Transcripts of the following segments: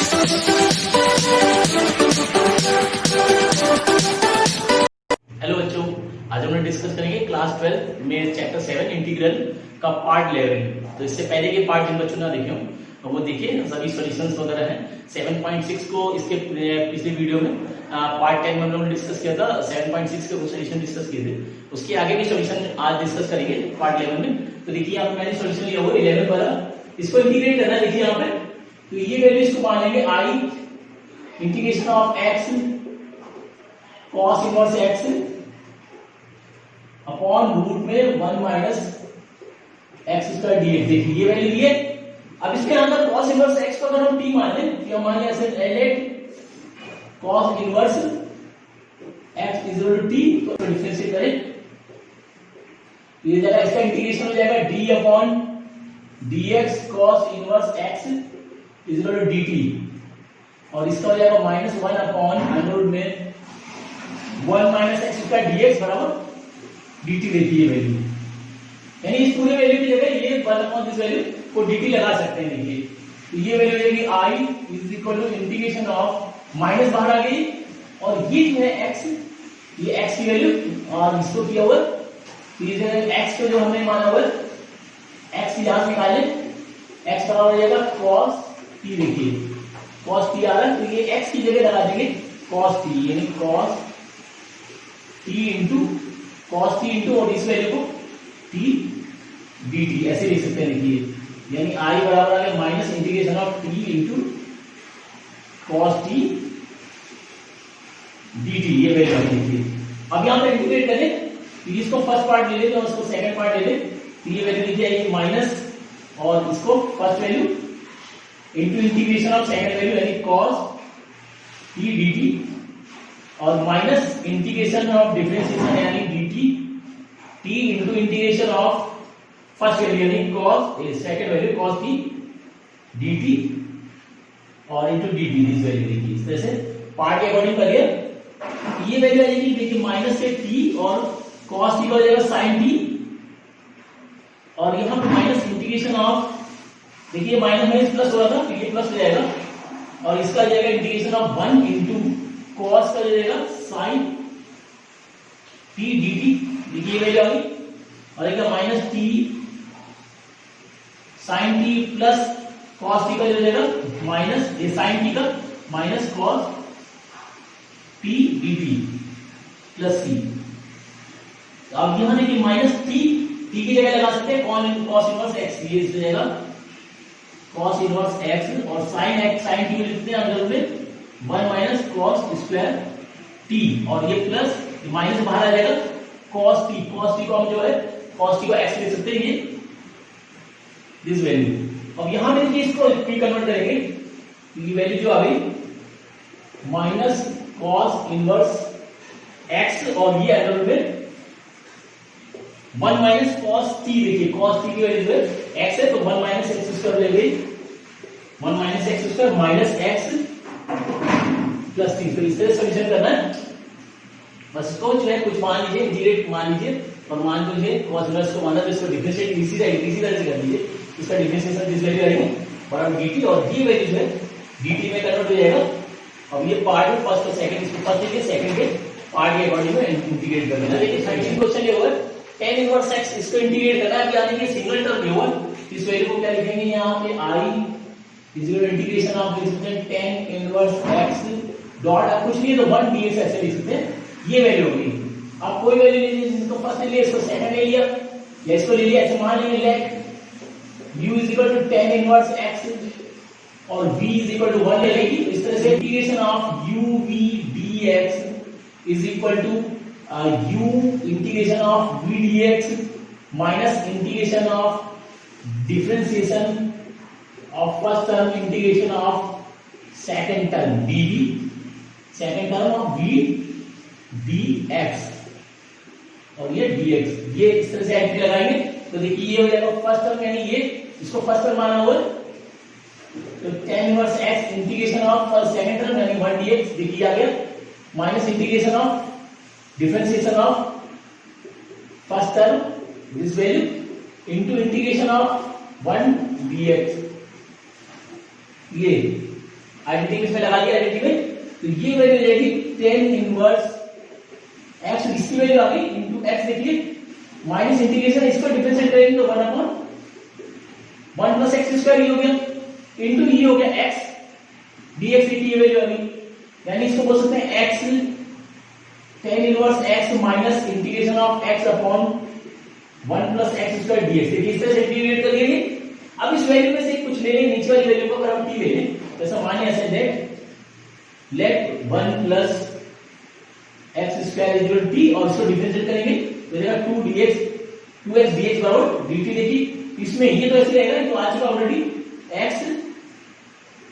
Hello बच्चों, आज हम डिस्कस करेंगे क्लास 12 में चैप्टर 7 इंटीग्रल का पार्ट 11। तो इससे पहले के पार्ट जिन बच्चों ने देखे हो तो वो देखिए, सभी सॉल्यूशंस वगैरह हैं। 7.6 को इसके पिछले वीडियो में पार्ट 10 में हम लोगों ने डिस्कस किया था। 7.6 के कुछ सॉल्यूशन डिस्कस किए थे, उसके आगे भी सॉल्यूशन आज डिस्कस करेंगे पार्ट 11 में। तो देखिए यहाँ पे मैंने सॉल्यूशन लिया हुआ 11 वाला, इसको इंटीग्रेट करना है। देखिए यहाँ पे तो ये वैल्यू इसको मान लेंगे I integration of x cos inverse x upon root में 1 माइनस एक्स स्क्वायर dx। देखिए ये वैल्यू ली है। अब इसके अंदर cos इनवर्स x को अगर हम t मान लें तो मान लिया ऐसे let cos inverse x is equal to t, तो डिफरेंशिएट करें तो ये जाएगा, इसका इंटीग्रेशन हो जाएगा d upon dx cos inverse x is equal to dt, और इसका हो जाएगा -1 अपॉन अंडर रूट में 1 माइनस एक्स स्क्वायर dx बराबर dt। देखिए ये वैल्यू, यानी इस पूरे वैल्यू की जगह ये 1 अपॉन दिस वैल्यू को dt लगा सकते हैं। देखिए तो ये वैल्यू हो जाएगी i is equal to integration of minus बाहर आ गई, और ये जो है x, ये x की वैल्यू और इसको किया हुआ तो ये जो है x को जो हमने माना हुआ x की यहां से निकाले, x बराबर हो जाएगा cos t। देखिए cos t आ रहा है तो ये x की जगह लगा देंगे cos t, यानी cos t into cos t into और इस वैल्यू को t dt ऐसे लिख सकते हैं। देखिए यानी i बराबर आ गया minus integration of t into cos t dt, ये वैल्यू देखिए। अब यहां पे इंटीग्रेट करें तो इसको फर्स्ट पार्ट ले लेते हैं और इसको सेकंड पार्ट ले लें, तो ये वैल्यू लिखी जाएगी माइनस और इसको first value into integration of second value यानी cos t dt, और माइनस इंटीग्रेशन ऑफ डिफरेंशिएशन यानी dt t into integration of first value यानी cos second value cos t dt और इंटू dt दिस वैल्यू। देखिए इस तरह से part के अकॉर्डिंग करिए, ये वैल्यू आ जाएगी देखिए माइनस से t और cos t का हो जाएगा sin t, और यहां पे माइनस इंटीग्रेशन ऑफ, देखिए माइनस माइनस प्लस हो रहा था तो ये प्लस हो जाएगा, और इसका हो जाएगा इंटीग्रेशन ऑफ 1 इंटू cos का हो जाएगा sin t dt। देखिए ये वैल्यू आ गई, और एक minus t sin t plus cos t का हो जाएगा माइनस ये sin t का minus cos t dt plus c। अब यहां देखिए माइनस t की जगह लगा सकते हैं cos इनवर्स x, ये इसमें जाएगा cos इनवर्स x, और sin t लिखते हैं अंदर में 1 माइनस cos स्क्वायर t, और ये प्लस माइनस बाहर आ जाएगा cos t को हम जो है cos t को x लिख सकते हैं, ये दिस वैल्यू। अब यहां पे देखिए इसको p कन्वर्ट करेंगे, ये वैल्यू जो आ गई माइनस cos इनवर्स x, और ये अंडर रूट में 1 माइनस cos t। देखिए cos t की वैल्यू है x है तो 1 माइनस एक्स स्क्वायर ले गई, 1 minus x square minus x plus t। तो इस तरह सॉल्यूशन करना है, बस इसको जो है कुछ मान लीजिए, इंटीग्रेट मान लीजिए, और मान को जो cos इनवर्स को माना तो इसको डिफरेंशिएट इसी तरह से कर लीजिए, इसका डिफरेंशिएशन दिस वैल्यू आएगी बराबर dt, और ये वैल्यू जो है dt में कन्वर्ट हो जाएगा। अब ये पार्ट में फर्स्ट और सेकंड, इसको फर्स्ट देखिए सेकंड के पार्ट के अकॉर्डिंग में इंटीग्रेट कर लेना। देखिए 13 क्वेश्चन ये होगा tan इनवर्स x, इसको इंटीग्रेट करना है। क्या देखिए सिंगल टर्म लिया हुआ, इस वैल्यू को क्या लिखेंगे यहां पे i is equal to integration of tan inverse x dot, अब कुछ नहीं है तो 1 dx ऐसे लिख सकते हैं, ये वैल्यू होगी। अब कोई वैल्यू ले लीजिए, जिसको फर्स्ट ले लिया इसको सेकंड ले लिया, या इसको ले लिया ऐसे मान लेंगे let u is equal to tan inverse x और v इज इक्वल टू 1 ले लेगी। इस तरह से integration of u v dx is equal to u integration of v dx minus integration of differentiation of first term integration of second term dv, second term of v dx, और ये dx, ये इस तरह से entry लगाएंगे तो देखिए ये हो जाएगा फर्स्ट टर्म, यानी ये इसको फर्स्ट टर्म माना हुआ तो tan inverse x integration of second term यानी 1 dx, देखिए आ गया minus integration of differentiation of first term this value into integration of 1 dx। ये आइडेंटिटी में इसमें लगा दिया आइडेंटिटी में, तो ये वैल्यू हो जाएगी 10 इनवर्स x, इसकी वैल्यू आ गई इनटू x देखिए माइनस इंटीग्रेशन इसको डिफरेंशिएट करेंगे तो 1 प्लस एक्स स्क्वायर ये हो गया इनटू ये हो गया x dx की ये वैल्यू आ गई, यानी इसको बोल सकते हैं x 10 inverse x minus integration of x upon 1 plus X square dx। देखिए इस तरह से इंटीग्रेट कर लिए। अब इस वैल्यू में से कुछ ले लें, नीचे वाली वैल्यू को अगर हम t ले लें, जैसा माने ऐसे let 1 plus X square equal t और इसको डिफरेंशिएट करेंगे तो देगा 2x dx बराबर dt। देखिए इसमें ये तो ऐसे रहेगा, तो आ चुका already x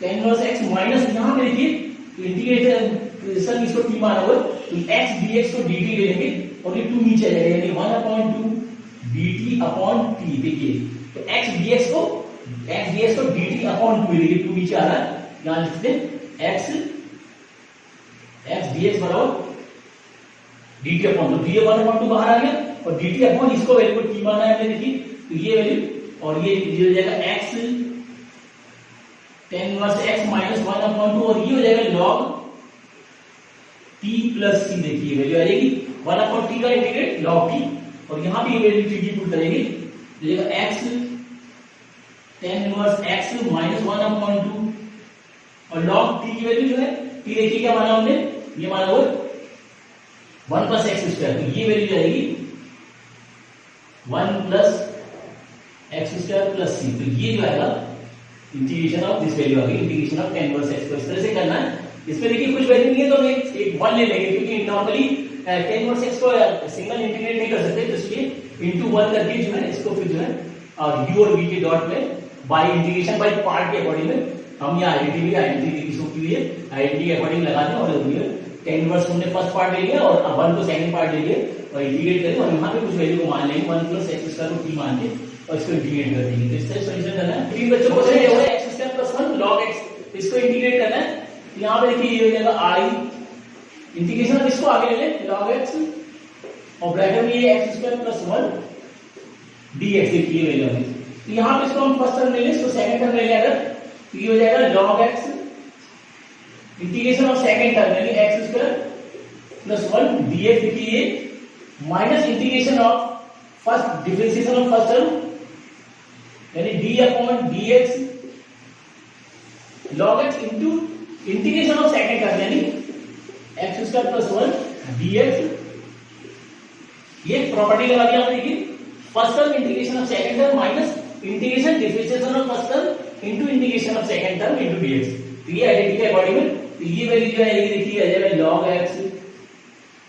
10 inverse x minus यहां पे देखिए तो इंटीग्रेशन इसको t माना हुआ तो x dx को dt ले लेंगे और ये 2 नीचे आ जाएगा, यानी 1/2 dt अपॉन t। देखिए तो x dx को dt अपॉन 2 देखिए 2 नीचे आ रहा है, यहां लिखते हैं x dx बराबर dt अपॉन, तो ये 1/2 बाहर आ गया और dt अपॉन इसको वैल्यू को t माना है हमने। देखिए तो ये वैल्यू और ये हो जाएगा x 10 इनवर्स x माइनस 1/2 और ये हो जाएगा log t प्लस c। देखिए वैल्यू आ जाएगी 1/t का इंटीग्रेट log t और यहां भी ये वैल्यू t पुट करेंगे तो जाएगा x 10 इनवर्स x माइनस 1/2 और log t की वैल्यू जो है t देखिए क्या माना हमने, ये माना वो 1 प्लस एक्स स्क्वायर, तो ये वैल्यू जाएगी 1 प्लस एक्स स्क्वायर प्लस सी। तो ये जो आएगा इंटीग्रेशन ऑफ दिस वैल्यू आ गई इंटीग्रेशन ऑफ 10 इनवर्स एक्स। तो इस तरह से करना है। इसमें देखिए कुछ वैल्यू नहीं है तो हम एक 1 ले लेंगे, क्योंकि नॉर्मली 10 इनवर्स एक्स को सिंगल इंटीग्रेट नहीं कर सकते, तो इसलिए इनटू 1 करके जो है इसको फिर जो है u और v के डॉट में बाय इंटीग्रेशन बाय पार्ट के अकॉर्डिंग में हम यहाँ आइडेंटिटी इसको की है आइडेंटिटी के अकॉर्डिंग लगा दें और 10 इनवर्स हमने फर्स्ट पार्ट ले लिया और 1 को सेकंड पार्ट ले लिया और इंटीग्रेट करें और यहाँ पे कुछ वैल्यू को मान लेंगे 1 प्लस एक्स स्क्वायर को t मान के और इसको इंटीग्रेट कर देंगे। तो इस तरह सॉल्यूशन करना है। तीन बच्चों को चाहिए होगा x square plus 1 log x, इसको इंटीग्रेट करना है। यहाँ पे देखिए ये हो जाएगा i इंटीग्रेशन अब इसको आगे ले लें log x और ब्रैकेट में ये x स्क्वायर प्लस 1 dx की वैल्यू है। तो यहाँ पे इसको हम फर्स्ट टर्म ले लें, इसको सेकंड टर्म ले लें अगर, तो ये हो जाएगा log x integration of second term यानी x स्क्वायर प्लस 1 dx देखिए minus integration of first differentiation of first term यानी d upon dx log x into integration of second term यानी x स्क्वायर प्लस 1 dx। ये property लगा दिया आपने, देखिए first term integration of second term minus integration differentiation of first term into integration of second term into dx। तो ये identity के according में तो ये वैल्यू जो है ये देखिए आ जाएगा log x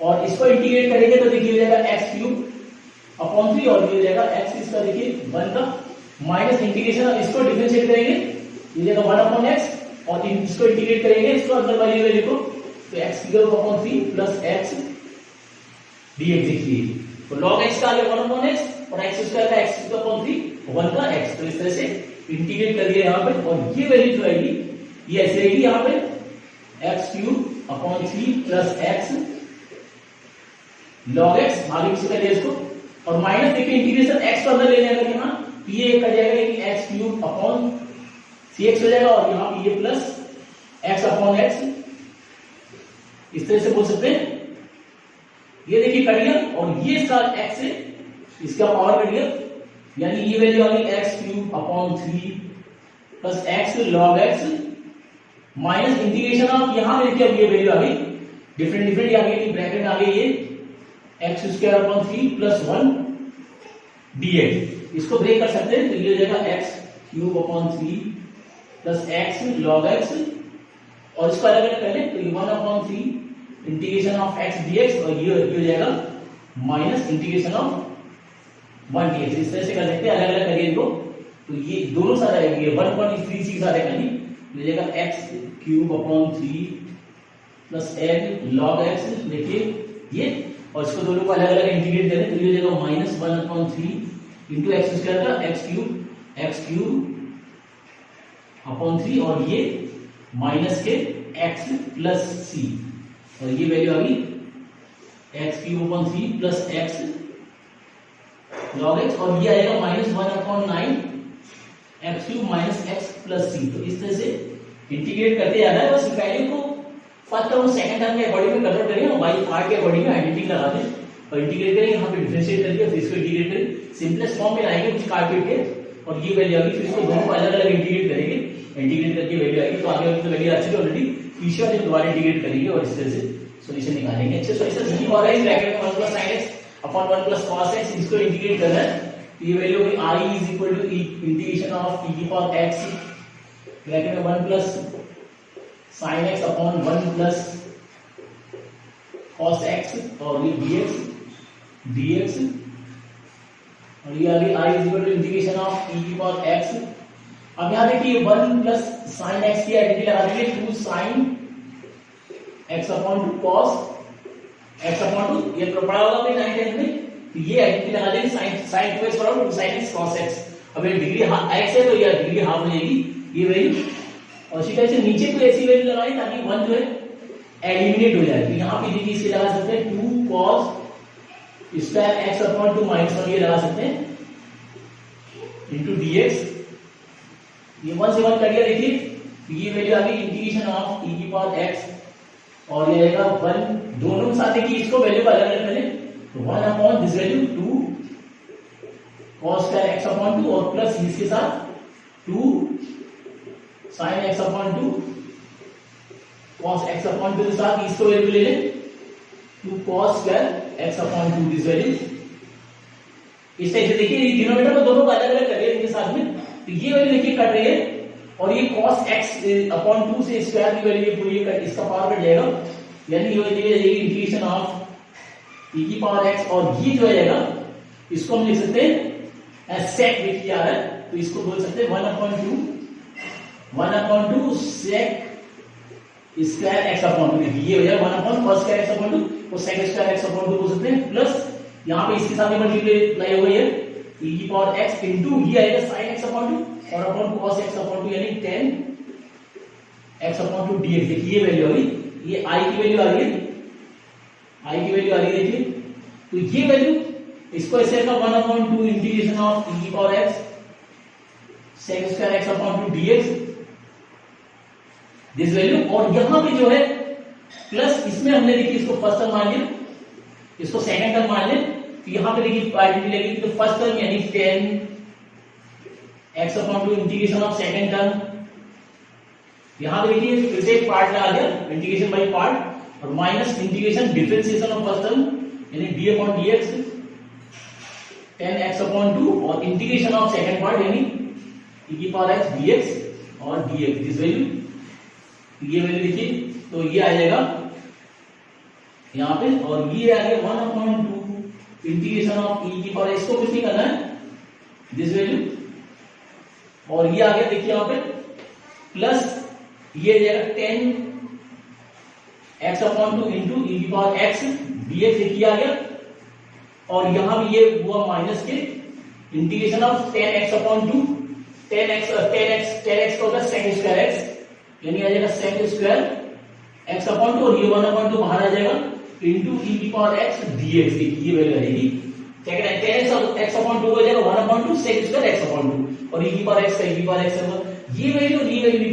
और इसको इंटीग्रेट करेंगे तो देखिए हो जाएगा x क्यूब अपॉन 3 और ये हो जाएगा x इसका देखिए 1 का माइनस इंटीग्रेशन इसको डिफरेंशिएट करेंगे ये जाएगा 1 अपॉन x और इसको इंटीग्रेट करेंगे इसको अंदर वाली वैल्यू को तो x cube upon 3 plus x dx देखिए तो log x का आ गया 1 अपॉन x और x स्क्वायर का x क्यूब अपॉन 3 1 का x। तो इस तरह से इंटीग्रेट कर दिया यहां पर और ये वैल्यू जो आएगी ये ऐसे रहेगी यहां पे x cube upon 3 plus x log x आगे पीछे कर दिया इसको और माइनस देखिए इंटीग्रेशन x को अंदर ले जाएगा यहाँ ये कट जाएगा कि x क्यूब अपॉन cx हो जाएगा और यहाँ पे ये प्लस x अपॉन x इस तरह से बोल सकते हैं। ये देखिए कट गया और ये इसका x से इसका पावर कट गया यानी ये वैल्यू आ गई x cube upon 3 plus x log x minus integration of यहां पे देखिए अब ये वैल्यू आ गई डिफरेंट आ गई ब्रैकेट में आ गई ये x square upon 3 plus 1 dx। इसको ब्रेक कर सकते हैं तो ये हो जाएगा x cube upon 3 plus x log x और इसको अलग अलग कर लें तो ये 1 upon 3 integration of x dx और ये हो जाएगा माइनस इंटीग्रेशन ऑफ 1 dx। इस तरह से कर सकते हैं अलग अलग करिए इनको तो ये दोनों साथ आएंगे ये 1.36 आ जाएगा नहीं हो जाएगा x cube upon 3 plus x log x देखिए ये और इसको दोनों को अलग अलग इंटीग्रेट करें तो ये हो जाएगा minus 1 upon 3 into x square का x क्यूब अपॉन 3 और ये माइनस के x प्लस c और ये वैल्यू आ गई x cube upon 3 plus x log x और ये आएगा minus 1 upon 9 x cube minus x plus c। तो इस तरह से इंटीग्रेट करते जाना है, बस वैल्यू को फर्स्ट टर्म सेकंड टर्म के अकॉर्डिंग में कन्वर्ट करेंगे और बाई पार्ट के अकॉर्डिंग में आइडेंटिटी लगा दें और इंटीग्रेट करेंगे, यहाँ पे डिफरेंशिएट करके फिर इसको इंटीग्रेट करें, सिंपलेस्ट फॉर्म में लाएंगे कुछ काट के और ये वैल्यू आएगी, फिर इसको दोनों को अलग अलग इंटीग्रेट करेंगे, इंटीग्रेट करके वैल्यू आएगी, तो आगे वाली तो वैल्यू आ चुकी है ऑलरेडी, पीछे वाले दोबारा इंटीग्रेट करेंगे और इस तरह से सॉल्यूशन निकालेंगे। अच्छा सॉल्यूशन यही हो रहा है, ब्रैकेट में 1 + sin x upon 1 + cos x, इसको इंटीग्रेट करना है, तो ये वैल्यू होगी I = इंटीग्रेशन ऑफ e की पावर x ब्रैकेट में 1 + sin x upon 1 + cos x और ये dx और ये आगे I = इंटीग्रेशन ऑफ e की पावर x। अब यहां देखिए 1 + sin x की आइडेंटिटी लगा देंगे, 2 sin x upon 2 cos x upon 2, ये पढ़ा होगा आपने 9th 10th में, तो ये आइडेंटिटी लगा देंगे sin 2x बराबर 2 sin x cos x। अब ये डिग्री x है तो ये डिग्री हाफ हो जाएगी ये वैल्यू, और इसी तरह से नीचे कोई ऐसी वैल्यू लगाई ताकि 1 जो है एलिमिनेट हो जाए, तो यहाँ पे देखिए इसे लगा सकते हैं 2 cos स्क्वायर x अपॉन 2 -1 ये लगा सकते हैं इनटू dx, ये 1 से 1 कट गया, देखिए तो ये वैल्यू आ गई इंटीग्रेशन ऑफ e की पावर x और ये आएगा 1, दोनों के साथ देखिए इसको वैल्यू को अलग अलग करें तो 1 upon this value 2 cos square x upon 2 और प्लस इसके साथ 2 sin x upon 2 cos x upon 2 के साथ इसको वैल्यू ले लें 2 cos square x upon 2 this value. इस तरह से देखिए डिनोमिनेटर को दोनों को अलग अलग करिए इनके साथ में, तो ये वैल्यू देखिए कट रही है और ये cos x अपॉन 2 से स्क्वायर की वैल्यू पूरी कट, इसका पावर कट जाएगा, यानी ये वैल्यू जाएगी इंटीग्रेशन ऑफ e की पावर x और ये जो आएगा इसको हम लिख सकते हैं एज sec देखिए आ रहा है, तो इसको बोल सकते हैं 1/2 sec स्क्वायर x अपॉन 2, देखिए ये हो जाएगा 1/cos स्क्वायर x अपॉन 2 और sec स्क्वायर x अपॉन 2 बोल सकते हैं, प्लस यहाँ पे इसके साथ में मल्टीप्लाई हो गई है e की पावर x इनटू ये आएगा sin x अपॉन 2 और अपॉन cos x अपॉन 2 यानी 10 x अपॉन 2 dx, देखिए ये वैल्यू आ गई, ये I की वैल्यू आ रही है, I की वैल्यू आ रही है देखिए, तो ये वैल्यू इसको ऐसे रखा 1/2 इंटीग्रेशन ऑफ e की power x sec square x upon 2 dx this value, और यहां पे जो है प्लस इसमें हमने देखिए इसको फर्स्ट टर्म मान लिया, इसको सेकंड टर्म मान लिया, तो यहां पे देखिए आइडेंटिटी लगेगी, तो फर्स्ट टर्म यानी 10 x upon 2 integration of second term, यहां पे देखिए फिर से एक पार्ट लगा दिया इंटीग्रेशन बाय पार्ट और minus integration differentiation of first term यानी d upon dx 10x upon 2 और इंटीग्रेशन ऑफ सेकंड पार्ट यानी e की पावर x dx और dx दिस वैल्यू, ये वैल्यू देखिए तो ये आ जाएगा यहाँ पे और ये आ गया 1/2 इंटीग्रेशन ऑफ e की पावर, इसको कुछ नहीं करना है दिस वैल्यू, और ये आ गया देखिए यहाँ पे प्लस ये जाएगा 10x अपॉन 2 इंटू e की पावर x dx देखिए आ गया, और यहां भी ये हुआ माइनस के integration of 10x upon 2 10x का होगा sec स्क्वायर x यानी आ जाएगा sec स्क्वायर x अपॉन 2 और ये 1/2 बाहर आ जाएगा इंटू e की पावर x dx, देखिए ये वैल्यू आ जाएगी, क्या कहना है 10x अपॉन 2 हो जाएगा 1/2 sec स्क्वायर x अपॉन 2 और e की पावर x का e की पावर x होगा, ये वैल्यू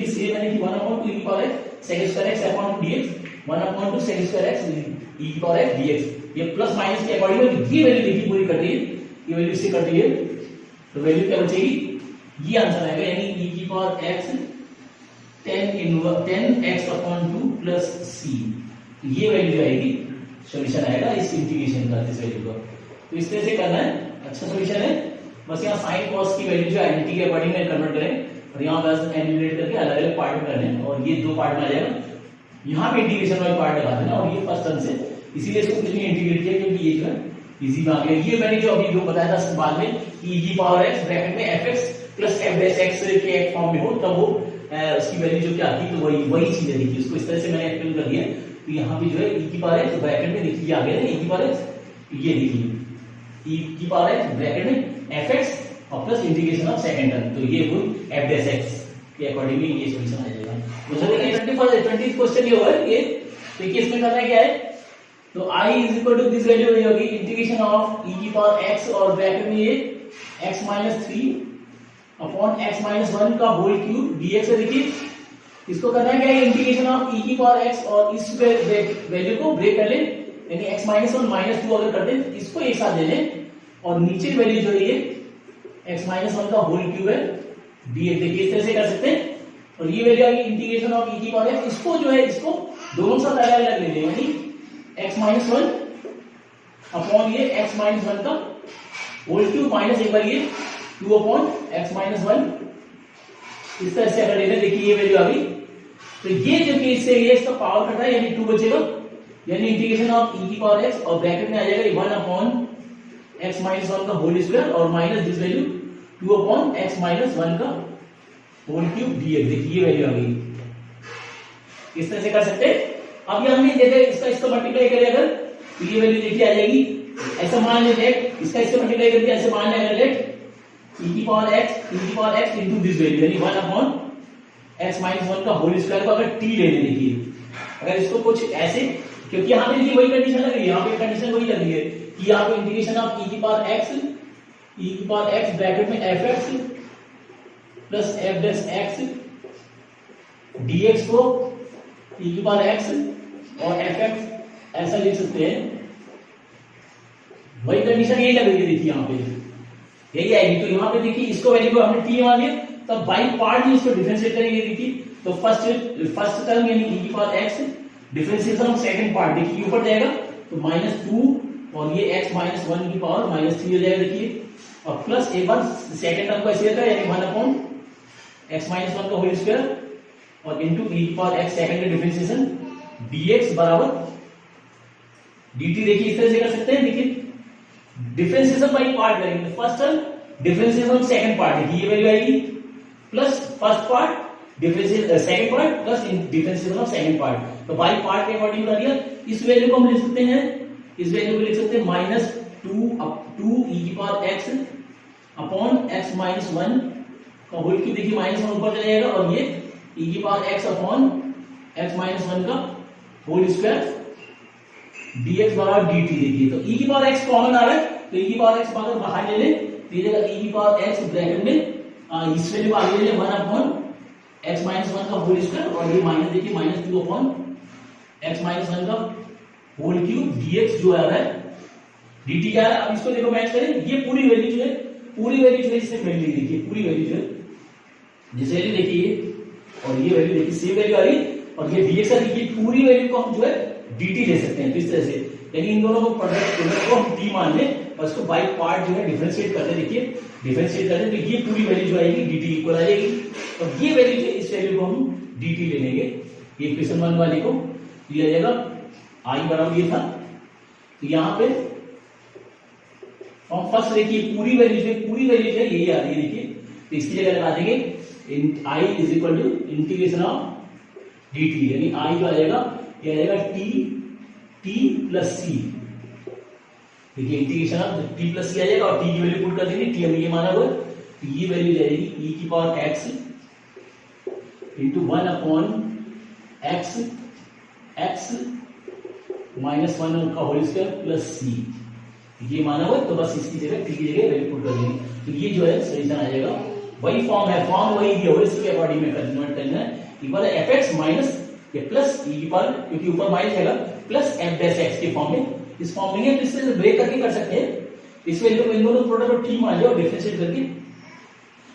किसी मैंने कि 1/2 e की power sec square x upon 2 dx 1/2 sec square x e की पावर x dx, ये प्लस माइनस के अकॉर्डिंग ये वैल्यू देखिए पूरी कट रही है, ये वैल्यू इससे कट रही है, तो वैल्यू क्या बचेगी, ये आंसर आएगा यानी e की power x 10x upon 2 plus c, ये वैल्यू आएगी, सॉल्यूशन आएगा इस इंटीग्रेशन का इस वैल्यू का, तो इस तरह से करना है, अच्छा सॉल्यूशन है, बस यहाँ sin cos की वैल्यू जो आइडेंटिटी के अकॉर्डिंग में कन्वर्ट करें और यहाँ बस एलिमिनेट करके अलग अलग पार्ट में करने हैं और ये दो पार्ट में आ जाएगा, यहाँ पे इंटीग्रेशन वाले पार्ट लगा देना और ये फर्स्ट टर्म से, इसीलिए इसको कुछ नहीं इंटीग्रेट किया क्योंकि ये जो है इजी में आ गया, ये मैंने जो अभी जो बताया था बाद में e की पावर x ब्रैकेट में fx plus f dash x के एक फॉर्म में हो तब वो उसकी वैल्यू जो क्या आती है, तो वही चीज है, देखिए उसको इस तरह से मैंने एक्सप्लेन कर दिया, तो यहाँ पे जो है e की पावर x ब्रैकेट में देखिए आ गया e की पावर x, ये देखिए e की पावर x ब्रैकेट में fx और plus integration of second term, तो ये वो f डैश x के अकॉर्डिंगली ये सॉल्यूशन आ जाएगा। मुझे देखिए 20th क्वेश्चन ये होगा, ये देखिए इसमें करना क्या है, तो I is equal to this value हो जाएगी इंटीग्रेशन ऑफ e की पावर x और ब्रैकेट में ये x - 3 अपॉन x - 1 का होल क्यूब dx है, देखिए इसको करना है क्या, इंटीग्रेशन ऑफ ई की पावर एक्स और इस वैल्यू को ब्रेक कर ले, यानी x minus one minus two अगर कर दे तो इसको एक साथ ले लें और नीचे वैल्यू जो है ये x माइनस वन का होल क्यूब है dx, देखिए इस तरह से कर सकते हैं। और ये वैल्यू आएगी इंटीग्रेशन ऑफ ई की पावर एक्स, इसको जो है इसको दोनों साथ अलग अलग ले लें, यानी x माइनस वन अपॉन ये x माइनस वन का होल क्यूब माइनस एक बार ये 2 अपॉन x माइनस वन, इस तरह से अगर ले लें, देखिए ये वैल्यू आ गई। तो ये जो केस से ये इसका पावर कट रहा है, यानी 2 बचेगा, यानी इंटीग्रेशन ऑफ ई की पावर एक्स और ब्रैकेट में आ जाएगा 1 अपॉन x माइनस वन का होल स्क्वायर और minus this value 2 upon x minus one का होल क्यूब dx, देखिए ये वैल्यू आ गई। इस तरह से कर सकते हैं। अब ये हमने देखा इसका मल्टीप्लाई करें अगर तो ये वैल्यू देखिए आ जाएगी, ऐसा मान ले लेट इसका इससे मल्टीप्लाई करके ऐसे मान ले अगर लेट e की power x into this value यानी 1 अपॉन x माइनस वन का होल स्क्वायर को अगर t ले लें, देखिए अगर इसको कुछ ऐसे, क्योंकि यहाँ पे देखिए वही कंडीशन लग रही है, यहाँ पे कंडीशन वही लग रही है कि यहाँ पे इंटीग्रेशन ऑफ e की पावर x ब्रैकेट में fx plus f dash x dx को e की पावर x और fx ऐसा लिख सकते हैं, वही कंडीशन यही लग रही है, देखिए यहाँ पे यही आएगी। तो यहाँ पे देखिए इसको वैल्यू को हमने t मान लिया, तब बाई पार्ट ही इसको डिफरेंशिएट करेंगे, देखिए तो फर्स्ट टर्म यानी e की power x differentiation of second part, देखिए ऊपर जाएगा तो -2 और ये x माइनस वन की पावर -3 हो जाएगा, देखिए और प्लस एक बार सेकंड टर्म को ऐसे रहता है, यानी 1 अपॉन x माइनस वन का होल स्क्वायर और इनटू e की पावर x सेकंड का डिफरेंशिएशन dx बराबर dt, देखिए इस तरह से कर सकते हैं। देखिए डिफरेंशिएशन बाय पार्ट करेंगे, first term differentiation of second part, देखिए ये वैल्यू आएगी plus first part differentiation second part plus differentiation of second part, तो बाय पार्ट के अकॉर्डिंग कर दिया। इस वैल्यू को हम लिख सकते हैं, इस वैल्यू को लिख सकते हैं -2 e की power x upon x minus one का होल क्यूब, देखिए -1 ऊपर चला जाएगा और ये e की power x upon x minus one का होल स्क्वायर dx बराबर dt, देखिए तो e की पावर x कॉमन आ रहा है, तो e की पावर x बाहर ले लें तो ये जगह e की पावर x ब्रैकेट में इस वैल्यू को आगे ले लें 1 अपॉन x माइनस वन का होल स्क्वायर और ये माइनस देखिए -2 अपॉन x माइनस वन का होल क्यूब dx जो आ रहा है dt क्या है। अब इसको देखो मैच करें, ये पूरी वैल्यू जो है इससे मिल रही है, देखिए पूरी वैल्यू जो है जिस वैल्यू देखिए और ये वैल्यू देखिए सेम वैल्यू आ रही और ये dx है, देखिए पूरी वैल्यू को हम जो है dt ले सकते हैं। तो इस तरह से यानी इन दोनों को प्रोडक्ट को हम t मान लें और इसको बाय पार्ट जो है डिफरेंशिएट करते, देखिए डिफरेंशिएट करते तो ये पूरी वैल्यू जो आएगी dt इक्वल आ जाएगी और ये वैल्यू जो इस वैल्यू को हम dt ले लेंगे, ये क्वेश्चन 1 वाले को दिया जाएगा i बराबर ये था। तो यहाँ पे हम फर्स्ट देखिए पूरी वैल्यू जो है यही आ रही है, देखिए तो इसकी जगह लगा देंगे i is equal to integration of dt, यानी i जो आ जाएगा ये आ जाएगा t प्लस c, देखिए integration of t plus c आ जाएगा और t की वैल्यू पुट कर देंगे, t हमने ये माना हुआ है तो ये वैल्यू जाएगी e की power x into 1 upon x minus one का होल स्क्वायर प्लस c, ये माना हुआ तो बस इसकी जगह t की जगह वैल्यू पुट कर देंगे, तो ये जो है सोल्यूशन आ जाएगा। वही फॉर्म है, फॉर्म वही दिया हुआ, इसके अकॉर्डिंग में कन्वर्ट करना है, इक्वल है fx माइनस ये प्लस e की पावर क्योंकि ऊपर माइनस आएगा प्लस f डैश x के फॉर्म में, इस फॉर्म में है तो इससे ब्रेक करके कर सकते हैं। इस वैल्यू को इन दोनों प्रोडक्ट को t मान लिया और डिफरेंशिएट करके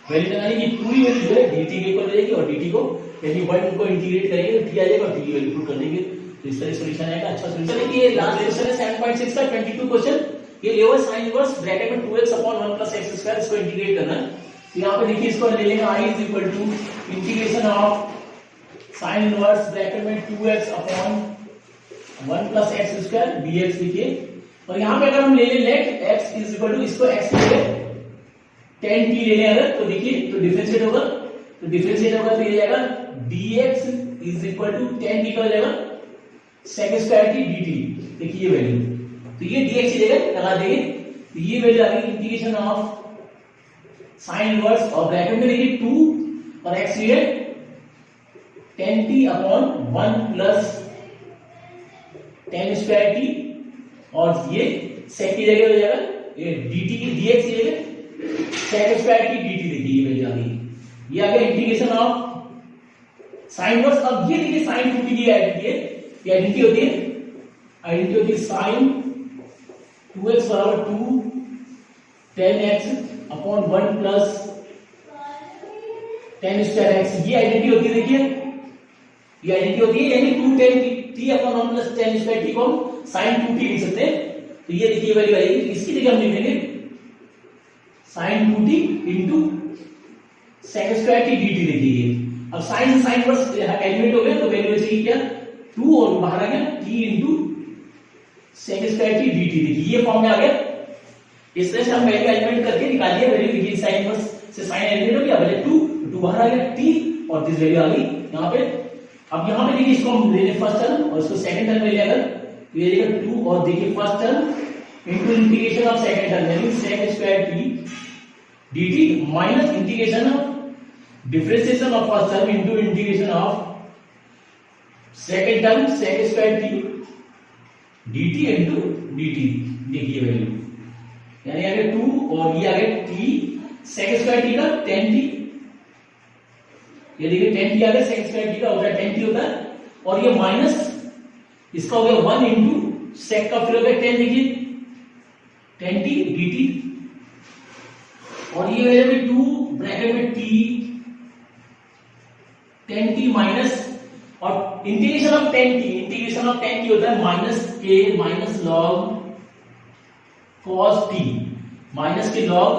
वैल्यू लगाने की पूरी वैल्यू जो है dt के इक्वल हो जाएगी और dt को यानी 1 को इंटीग्रेट करेंगे तो t आ जाएगा और t की वैल्यू पुट कर देंगे, तो इस तरह सॉल्यूशन आएगा। अच्छा सॉल्यूशन है कि ये लास्ट क्वेश्चन है 7.6 का 22 क्वेश्चन, ये लेवर साइन इनवर्स ब्रैकेट में 2x upon 1 plus x square इसको इंटीग्रेट करना है। तो यहाँ पे देखिए इसको ले लेंगे i is equal to integration of sine inverse bracket में 2x upon 1 plus x square dx, देखिए और यहाँ पे अगर हम ले लें let x is equal to इसको x ले लें 10t ले लें अगर तो देखिए तो डिफरेंशिएट होगा तो ये जाएगा dx is equal to 10t का हो जाएगा sec स्क्वायर t dt, देखिए ये वैल्यू तो ये dx की जगह लगा देंगे तो ये वैल्यू आ गई इंटीग्रेशन ऑफ साइन इनवर्स और ब्रैकेट में देखिए 2 और x लिए 10t upon 1 plus 10 square t और ये sec की जगह हो जाएगा ये dt की dx की जगह sec स्क्वायर t dt, देखिए ये वैल्यू आ गई। ये आ गया इंटीग्रेशन ऑफ साइन इनवर्स, अब ये देखिए साइन 2t की आइडेंटिटी है, ये आइडेंटिटी होती है साइन 2x बराबर 2 10x upon 1 plus 10 square x, ये आइडेंटिटी होती है। देखिए ये आइडेंटिटी होती है, यानी 2 10 t upon 1 plus 10 square t को हम साइन 2t लिख सकते हैं। तो ये देखिए वैल्यू आएगी, इसकी जगह हम लिखेंगे sine 2t into sec square t dt लिखिए। अब साइन से साइन इनवर्स एलिमिनेट हो गया, तो वैल्यू बचेगी क्या 2 और बाहर आ गया t into sec square t dt लिखिए, ये फॉर्म में आ गया। इस तरह से हम वैल्यू एलिमिनेट करके निकालिए, वैल्यू लिखिए साइन इनवर्स से साइन एलिमिनेट हो गया, वैल्यू 2 बाहर आ गया t और दिस वैल्यू आ गई यहां पे। अब यहां पे देखिए इसको हम ले लें फर्स्ट टर्म और इसको सेकंड टर्म में ले अगर, तो ये देखिए 2 और देखिए first term into integration of second term यानी sec square t dt minus integration of differentiation of first term into integration of second term sec square t dt into dt। देखिए वैल्यू यानी आ गया 2 और ये आ गया t sec स्क्वायर t का 10t, ये देखिए 10t आ गया, sec स्क्वायर t का होता है 10t होता है, और ये माइनस इसका हो गया 1 इंटू सेक का फिर हो गया 10, देखिए 10t dt, और ये वैल्यू में 2 ब्रैकेट में t 10t माइनस और इंटीग्रेशन ऑफ 10t होता है minus k minus log cos t minus k log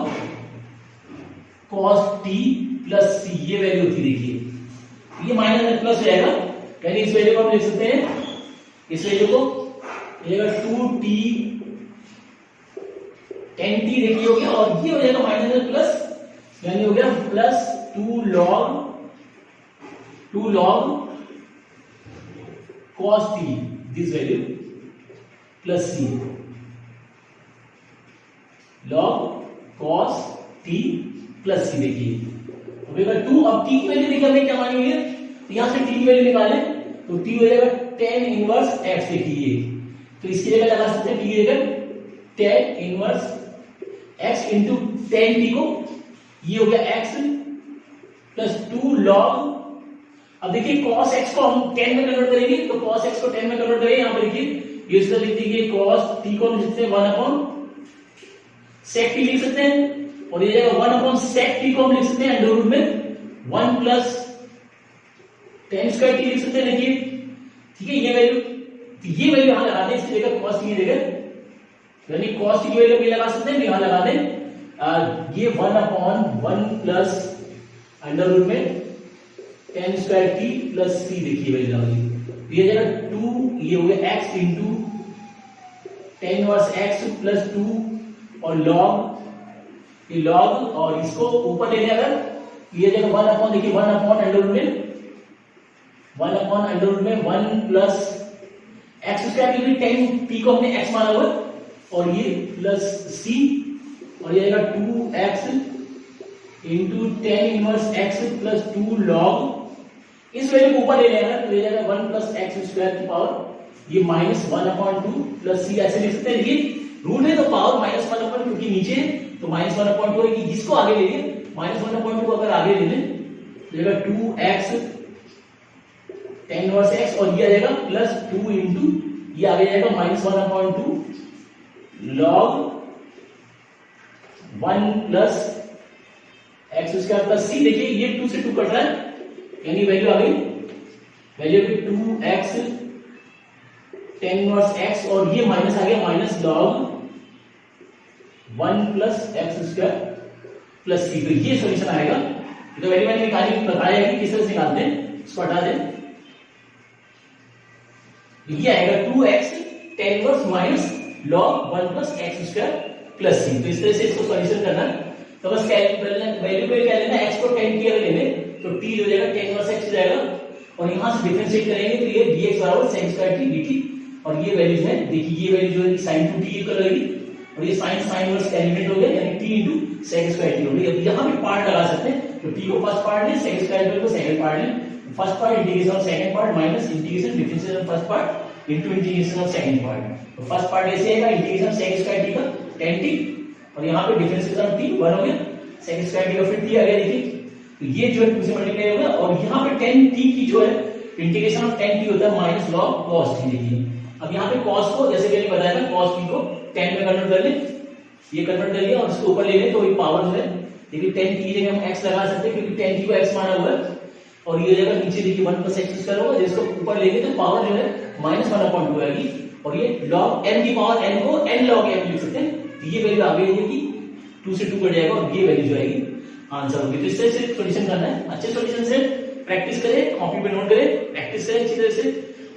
cos t plus c, ये वैल्यू होती है। देखिए ये माइनस में प्लस हो जाएगा, यानी इस वैल्यू को हम लिख सकते हैं, इस वैल्यू को 2t 10t देखिए हो गया, और ये हो जाएगा माइनस में प्लस, यानी हो गया plus 2 log cos t this value plus c log cos t plus c। देखिए अगर 2, अब t की वैल्यू निकालने क्या मानी हुई है, तो यहां से t की वैल्यू निकालें तो t हो जाएगा 10 इनवर्स x देखिए, तो इसकी जगह लगा सकते हैं t की जगह 10 इनवर्स x इंटू 10t को, ये हो गया x प्लस 2 log, अब देखिए cos x को हम 10 में कन्वर्ट करेंगे, तो cos x को 10 में कन्वर्ट करेंगे, यहां पर देखिए ये इसका लिख दीजिए cos t को हम लिख सकते हैं 1 अपॉन sec t लिख सकते हैं, और ये जगह 1 अपॉन sec t को हम लिख सकते हैं अंडर रूट में 1 प्लस 10 स्क्वायर t लिख सकते हैं। देखिए ठीक है, ये वैल्यू, तो ये वैल्यू यहां लगा दें, इसकी जगह cos t की जगह, यानी cos t की वैल्यू भी लगा सकते हैं, यहां लगा दें ये 1 अपॉन 1 प्लस अंडर रूट में 10 स्क्वायर t प्लस c, देखिए वैल्यू लगा दी, ये जगह 2, ये हो गया x into 10 inverse x plus 2 और log, ये log, और इसको ऊपर ले लिया अगर, ये जगह 1 अपॉन, देखिए 1 अपॉन अंडर रूट में 1 प्लस x स्क्वायर, क्योंकि 10t को हमने x माना हुआ, और ये प्लस c, और ये जगह 2x into 10 inverse x plus 2 log, इस वैल्यू को ऊपर ले लेना, तो ये जाएगा 1 प्लस x स्क्वायर की पावर ये माइनस 1 अपॉन 2 प्लस c, ऐसे लिख सकते हैं। देखिए रूट है तो पावर माइनस 1 अपॉन, क्योंकि नीचे तो माइनस 1 अपॉन 2 है, इसको आगे ले लिए माइनस 1 अपॉन 2 को अगर आगे ले लें तो ये 2x 10 इनवर्स x, और ये आ जाएगा प्लस 2 इंटू ये आगे जाएगा minus 1 upon 2 log 1 plus x square plus c। देखिए ये 2 से 2 कट रहा है, यानी वैल्यू आ गई, वैल्यू की 2x 10 इनवर्स x, और ये माइनस आ गया minus log 1 plus x square plus c, तो ये सॉल्यूशन आएगा। तो वैल्यू मैंने निकाली, बताया कि किस तरह से निकालते हैं, इसको हटा दें, ये आएगा 2x 10 inverse minus log 1 plus x square plus c। तो इस तरह से इसको सॉल्यूशन करना है, तो बस वैल्यू को क्या लेना, x को 10 की अगर लेने तो t हो जाएगा 10 इनवर्स x हो जाएगा, और यहां से डिफरेंशिएट करेंगे तो ये dx बराबर sin स्क्वायर t dt, और ये वैल्यू है, देखिए ये वैल्यू जो है sin 2t इक्वल होगी, और ये sin इनवर्स एलिमेंट हो गया, यानी t into sec square t हो गई। अब यहां पे पार्ट लगा सकते हैं, तो t को फर्स्ट पार्ट लें, sec स्क्वायर को सेकंड पार्ट लें, first part integration of second part minus integration differentiation of first part into integration of second part. तो फर्स्ट पार्ट ऐसे आएगा, इंटीग्रेशन sec स्क्वायर t का 10t, और यहां पे डिफरेंशिएशन ऑफ t 1 हो गया, sec स्क्वायर t का फिर t आ गया, देखिए तो ये जो है 2 से मल्टीप्लाई होगा और यहाँ पे tan t की जो है इंटीग्रेशन ऑफ tan t होता है माइनस log cos t। देखिए अब यहाँ पे cos को जैसे मैंने बताया था cos t को tan में कन्वर्ट कर ले, ये कन्वर्ट कर लिया और इसको ऊपर ले लें तो ये पावर जो है देखिए tan t की जगह हम x लगा सकते हैं क्योंकि tan t को x माना हुआ है और ये जगह नीचे देखिए 1 + x स्क्वायर होगा, जिसको ऊपर लेंगे तो पावर जो है -1/2 आएगी और ये log m की पावर n को n log m लिख सकते हैं। तो ये वैल्यू आ गई देखिए 2 से 2 कट जाएगा और ये वैल्यू जो आएगी आंसर होगी। तो इस तरह से सॉल्यूशन करना है, अच्छे सॉल्यूशन से प्रैक्टिस करें, कॉपी पे नोट करें, प्रैक्टिस करें अच्छी तरह से।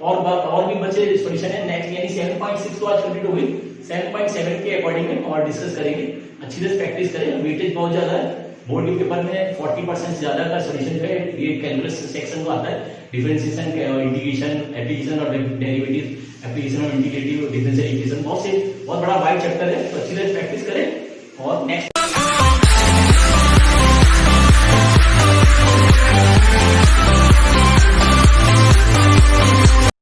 और भी बच्चे सॉल्यूशन है नेक्स्ट यानी 7.6 तो आज कंप्लीट हो गई, 7.7 के अकॉर्डिंग में और डिस्कस करेंगे। अच्छी तरह से प्रैक्टिस करें, वेटेज बहुत ज्यादा है बोर्ड के पेपर में 40% से ज्यादा का सॉल्यूशन जो है ये कैलकुलस सेक्शन को आता है, डिफरेंशिएशन, इंटीग्रेशन, एप्लीकेशन और डेरिवेटिव, एप्लीकेशन और इंटीग्रेटिव, डिफरेंशियल इक्वेशन, बहुत बड़ा वाइड चैप्टर है। तो अच्छी तरह प्रैक्टिस करें और नेक्स्ट